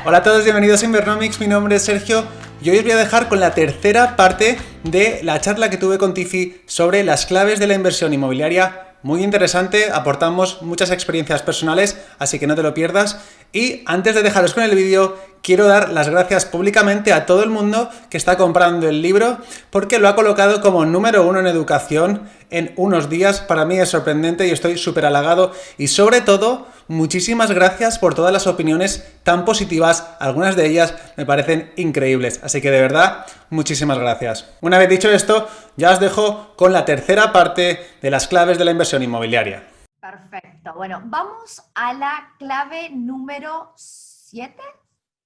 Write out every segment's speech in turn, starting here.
Hola a todos, bienvenidos a Invernomics, mi nombre es Sergio y hoy os voy a dejar con la tercera parte de la charla que tuve con Tiffy sobre las claves de la inversión inmobiliaria. Muy interesante, aportamos muchas experiencias personales, así que no te lo pierdas. Y antes de dejaros con el vídeo, quiero dar las gracias públicamente a todo el mundo que está comprando el libro porque lo ha colocado como número 1 en educación en unos días. Para mí es sorprendente y estoy súper halagado. Y sobre todo, muchísimas gracias por todas las opiniones tan positivas. Algunas de ellas me parecen increíbles. Así que de verdad, muchísimas gracias. Una vez dicho esto, ya os dejo con la tercera parte de las claves de la inversión inmobiliaria. Perfecto. Bueno, vamos a la clave número 7.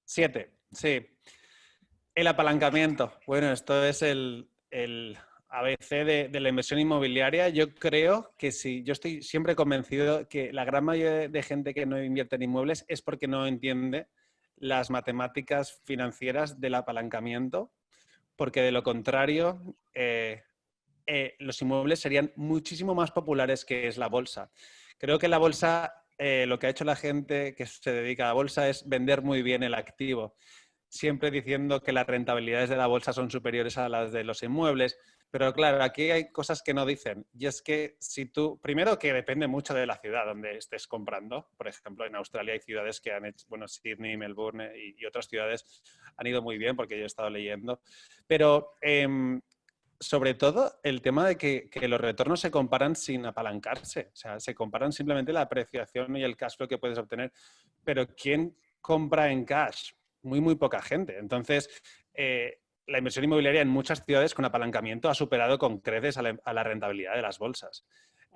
7, sí. El apalancamiento. Bueno, esto es el ABC de la inversión inmobiliaria. Yo creo que sí, yo estoy siempre convencido que la gran mayoría de gente que no invierte en inmuebles es porque no entiende las matemáticas financieras del apalancamiento, porque de lo contrario, los inmuebles serían muchísimo más populares que es la bolsa. Creo que la bolsa, lo que ha hecho la gente que se dedica a la bolsa es vender muy bien el activo, siempre diciendo que las rentabilidades de la bolsa son superiores a las de los inmuebles. Pero claro, aquí hay cosas que no dicen. Y es que si tú, primero que depende mucho de la ciudad donde estés comprando. Por ejemplo, en Australia hay ciudades que han hecho, bueno, Sydney, Melbourne y otras ciudades han ido muy bien porque yo he estado leyendo. Pero sobre todo el tema de que los retornos se comparan sin apalancarse. O sea, se comparan simplemente la apreciación y el cash flow que puedes obtener. Pero ¿quién compra en cash? Muy poca gente. Entonces, la inversión inmobiliaria en muchas ciudades con apalancamiento ha superado con creces a la rentabilidad de las bolsas.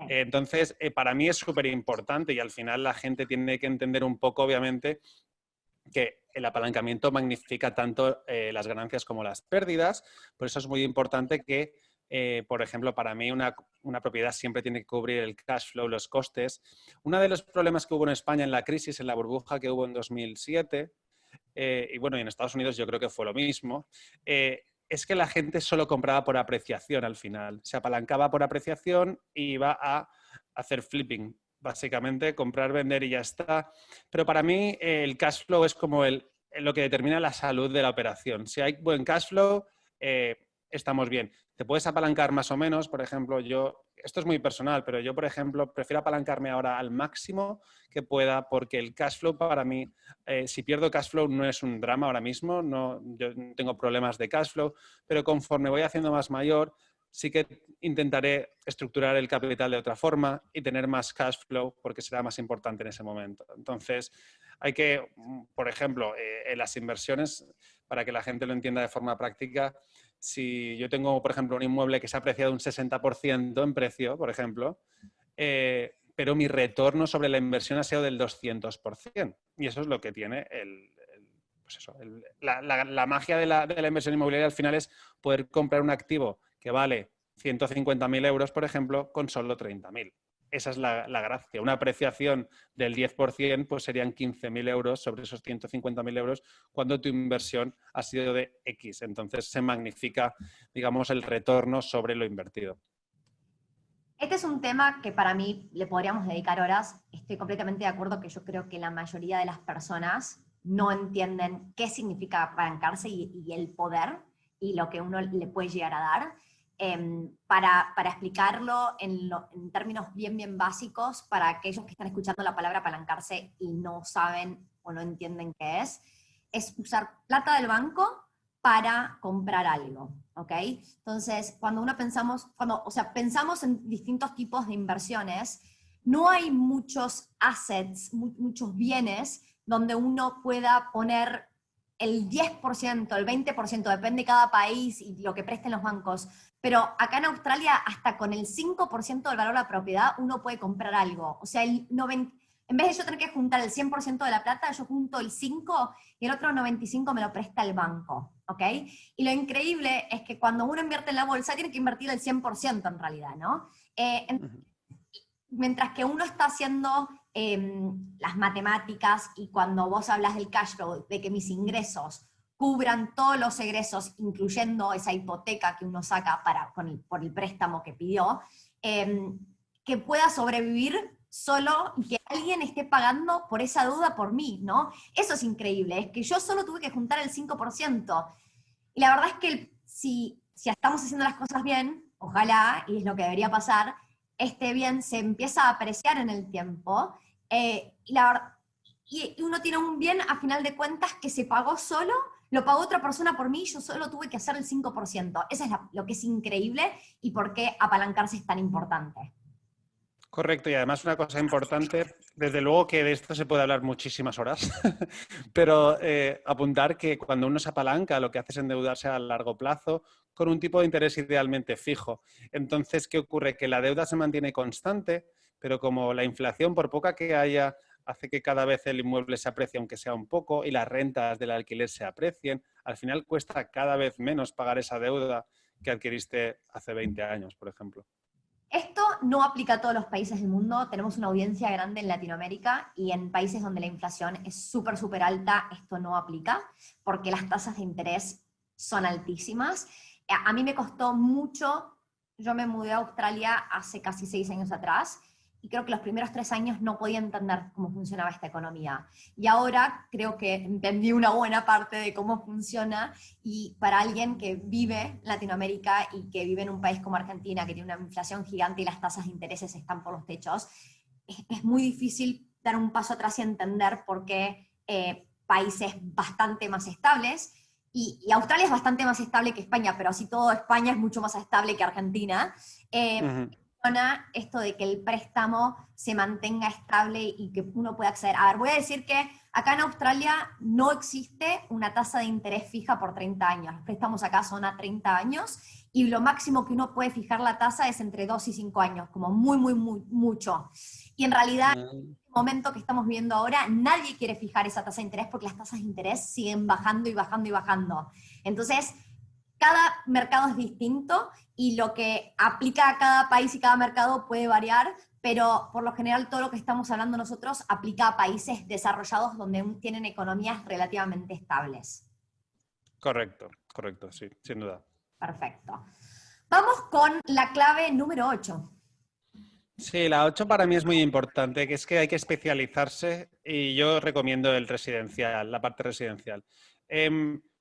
Entonces, para mí es súper importante y al final la gente tiene que entender un poco, obviamente, que el apalancamiento magnifica tanto las ganancias como las pérdidas. Por eso es muy importante que, por ejemplo, para mí una propiedad siempre tiene que cubrir el cash flow, los costes. Uno de los problemas que hubo en España en la crisis, en la burbuja que hubo en 2007, y bueno, y en Estados Unidos yo creo que fue lo mismo, es que la gente solo compraba por apreciación al final. Se apalancaba por apreciación y iba a hacer flipping. Básicamente, comprar, vender y ya está. Pero para mí el cash flow es como lo que determina la salud de la operación. Si hay buen cash flow, estamos bien. Te puedes apalancar más o menos. Por ejemplo, esto es muy personal, pero yo, por ejemplo, prefiero apalancarme ahora al máximo que pueda porque el cash flow para mí, si pierdo cash flow no es un drama ahora mismo, no, yo no tengo problemas de cash flow, pero conforme voy haciendo más mayor, sí que intentaré estructurar el capital de otra forma y tener más cash flow porque será más importante en ese momento. Entonces, hay que, por ejemplo, en las inversiones, para que la gente lo entienda de forma práctica, si yo tengo, por ejemplo, un inmueble que se ha apreciado un 60% en precio, por ejemplo, pero mi retorno sobre la inversión ha sido del 200%. Y eso es lo que tiene pues eso, la magia de la inversión inmobiliaria al final es poder comprar un activo que vale 150.000 euros, por ejemplo, con solo 30.000. Esa es la gracia. Una apreciación del 10% pues serían 15.000 euros sobre esos 150.000 euros cuando tu inversión ha sido de X. Entonces se magnifica, digamos, el retorno sobre lo invertido. Este es un tema que para mí le podríamos dedicar horas. Estoy completamente de acuerdo que yo creo que la mayoría de las personas no entienden qué significa apalancarse y el poder y lo que uno le puede llegar a dar. Para explicarlo en términos bien básicos, para aquellos que están escuchando la palabra apalancarse y no saben o no entienden qué es usar plata del banco para comprar algo, ¿ok? Entonces, pensamos en distintos tipos de inversiones, no hay muchos assets, muchos bienes donde uno pueda poner el 10%, el 20%, depende de cada país y lo que presten los bancos, pero acá en Australia hasta con el 5% del valor de la propiedad uno puede comprar algo. O sea, en vez de yo tener que juntar el 100% de la plata, yo junto el 5 y el otro 95 me lo presta el banco, ¿ok? Y lo increíble es que cuando uno invierte en la bolsa tiene que invertir el 100% en realidad, ¿no? Mientras que uno está haciendo las matemáticas y cuando vos hablas del cash flow, de que mis ingresos cubran todos los egresos, incluyendo esa hipoteca que uno saca por el préstamo que pidió, que pueda sobrevivir solo y que alguien esté pagando por esa deuda por mí, ¿no? Eso es increíble, es que yo solo tuve que juntar el 5%. Y la verdad es que si estamos haciendo las cosas bien, ojalá, y es lo que debería pasar, este bien se empieza a apreciar en el tiempo, y uno tiene un bien, a final de cuentas, que se pagó solo, lo pagó otra persona por mí, yo solo tuve que hacer el 5%. Eso es lo que es increíble y por qué apalancarse es tan importante. Correcto, y además una cosa importante, desde luego que de esto se puede hablar muchísimas horas, pero apuntar que cuando uno se apalanca lo que hace es endeudarse a largo plazo con un tipo de interés idealmente fijo. Entonces, ¿qué ocurre? Que la deuda se mantiene constante, pero como la inflación, por poca que haya, hace que cada vez el inmueble se aprecie, aunque sea un poco, y las rentas del alquiler se aprecien, al final cuesta cada vez menos pagar esa deuda que adquiriste hace 20 años, por ejemplo. Esto no aplica a todos los países del mundo. Tenemos una audiencia grande en Latinoamérica y en países donde la inflación es súper, súper alta, esto no aplica porque las tasas de interés son altísimas. A mí me costó mucho, yo me mudé a Australia hace casi 6 años atrás y creo que los primeros 3 años no podía entender cómo funcionaba esta economía. Y ahora creo que entendí una buena parte de cómo funciona, y para alguien que vive en Latinoamérica y que vive en un país como Argentina, que tiene una inflación gigante y las tasas de intereses están por los techos, es muy difícil dar un paso atrás y entender por qué países bastante más estables, y Australia es bastante más estable que España, pero así todo España es mucho más estable que Argentina, esto de que el préstamo se mantenga estable y que uno pueda acceder. A ver, voy a decir que acá en Australia no existe una tasa de interés fija por 30 años. Los préstamos acá son a 30 años y lo máximo que uno puede fijar la tasa es entre 2 y 5 años, como muy, muy, muy mucho. Y en realidad, en el momento que estamos viviendo ahora, nadie quiere fijar esa tasa de interés porque las tasas de interés siguen bajando y bajando y bajando. Entonces, cada mercado es distinto y lo que aplica a cada país y cada mercado puede variar, pero por lo general todo lo que estamos hablando nosotros aplica a países desarrollados donde tienen economías relativamente estables. Correcto, correcto, sí, sin duda. Perfecto. Vamos con la clave número 8. Sí, la 8 para mí es muy importante, que es que hay que especializarse y yo recomiendo el residencial, la parte residencial.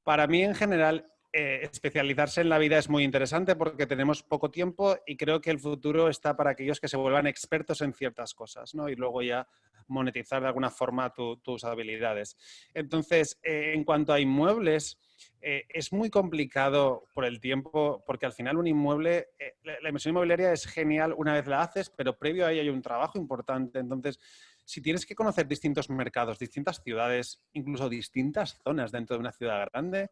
Para mí en general especializarse en la vida es muy interesante porque tenemos poco tiempo y creo que el futuro está para aquellos que se vuelvan expertos en ciertas cosas, ¿no? Y luego ya monetizar de alguna forma tus habilidades. Entonces, en cuanto a inmuebles, es muy complicado por el tiempo, porque al final un inmueble, la inversión inmobiliaria es genial una vez la haces, pero previo a ello hay un trabajo importante. Entonces, si tienes que conocer distintos mercados, distintas ciudades, incluso distintas zonas dentro de una ciudad grande,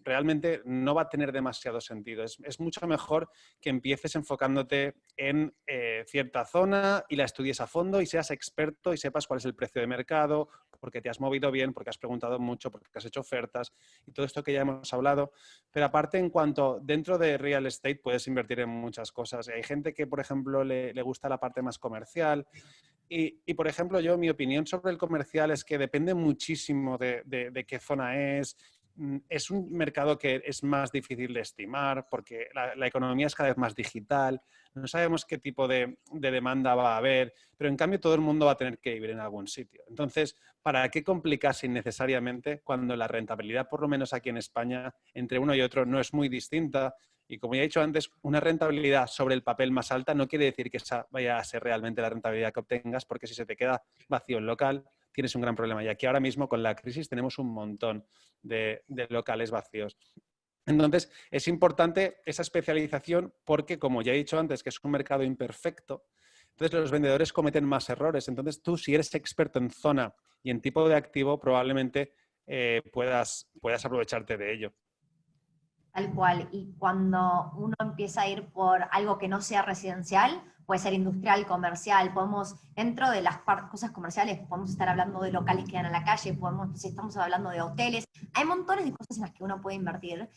realmente no va a tener demasiado sentido. Es mucho mejor que empieces enfocándote en cierta zona y la estudies a fondo y seas experto y sepas cuál es el precio de mercado, porque te has movido bien, porque has preguntado mucho, porque has hecho ofertas y todo esto que ya hemos hablado. Pero aparte, en cuanto dentro de real estate puedes invertir en muchas cosas. Hay gente que, por ejemplo, le gusta la parte más comercial. Y, por ejemplo, yo, mi opinión sobre el comercial es que depende muchísimo de qué zona es. Es un mercado que es más difícil de estimar porque la economía es cada vez más digital. No sabemos qué tipo de demanda va a haber, pero en cambio todo el mundo va a tener que vivir en algún sitio. Entonces, ¿para qué complicarse innecesariamente cuando la rentabilidad, por lo menos aquí en España, entre uno y otro no es muy distinta? Y como ya he dicho antes, una rentabilidad sobre el papel más alta no quiere decir que esa vaya a ser realmente la rentabilidad que obtengas, porque si se te queda vacío el local, tienes un gran problema. Y aquí ahora mismo con la crisis tenemos un montón de locales vacíos. Entonces, es importante esa especialización porque, como ya he dicho antes, que es un mercado imperfecto, entonces los vendedores cometen más errores. Entonces, tú, si eres experto en zona y en tipo de activo, probablemente puedas aprovecharte de ello. Tal cual. Y cuando uno empieza a ir por algo que no sea residencial, puede ser industrial, comercial, podemos, dentro de las cosas comerciales, podemos estar hablando de locales que dan a la calle, si estamos hablando de hoteles, hay montones de cosas en las que uno puede invertir,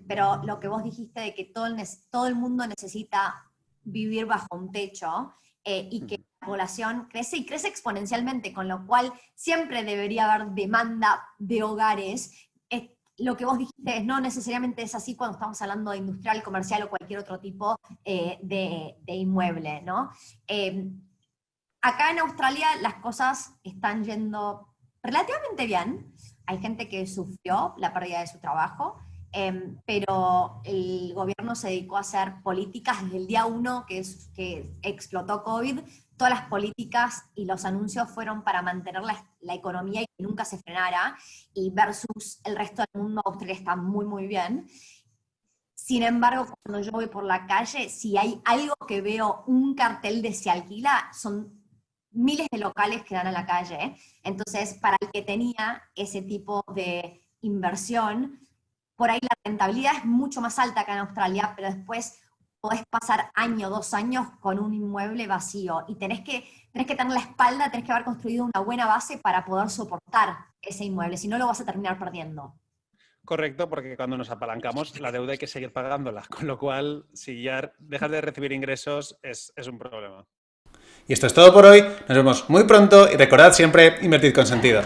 pero lo que vos dijiste de que todo el mundo necesita vivir bajo un techo, y que la población crece y crece exponencialmente, con lo cual siempre debería haber demanda de hogares. Lo que vos dijiste no necesariamente es así cuando estamos hablando de industrial, comercial o cualquier otro tipo de inmueble, ¿no? Acá en Australia las cosas están yendo relativamente bien. Hay gente que sufrió la pérdida de su trabajo, pero el gobierno se dedicó a hacer políticas desde el día uno que explotó COVID. Todas las políticas y los anuncios fueron para mantener la economía y que nunca se frenara, y versus el resto del mundo, Australia está muy, muy bien. Sin embargo, cuando yo voy por la calle, si hay algo que veo, un cartel de se alquila, son miles de locales que dan a la calle, ¿eh? Entonces, para el que tenía ese tipo de inversión, por ahí la rentabilidad es mucho más alta que en Australia, pero después podés pasar año, 2 años con un inmueble vacío y tenés que tener la espalda, tenés que haber construido una buena base para poder soportar ese inmueble, si no lo vas a terminar perdiendo. Correcto, porque cuando nos apalancamos, la deuda hay que seguir pagándola, con lo cual, si ya dejas de recibir ingresos, es un problema. Y esto es todo por hoy, nos vemos muy pronto y recordad siempre, invertid con sentido.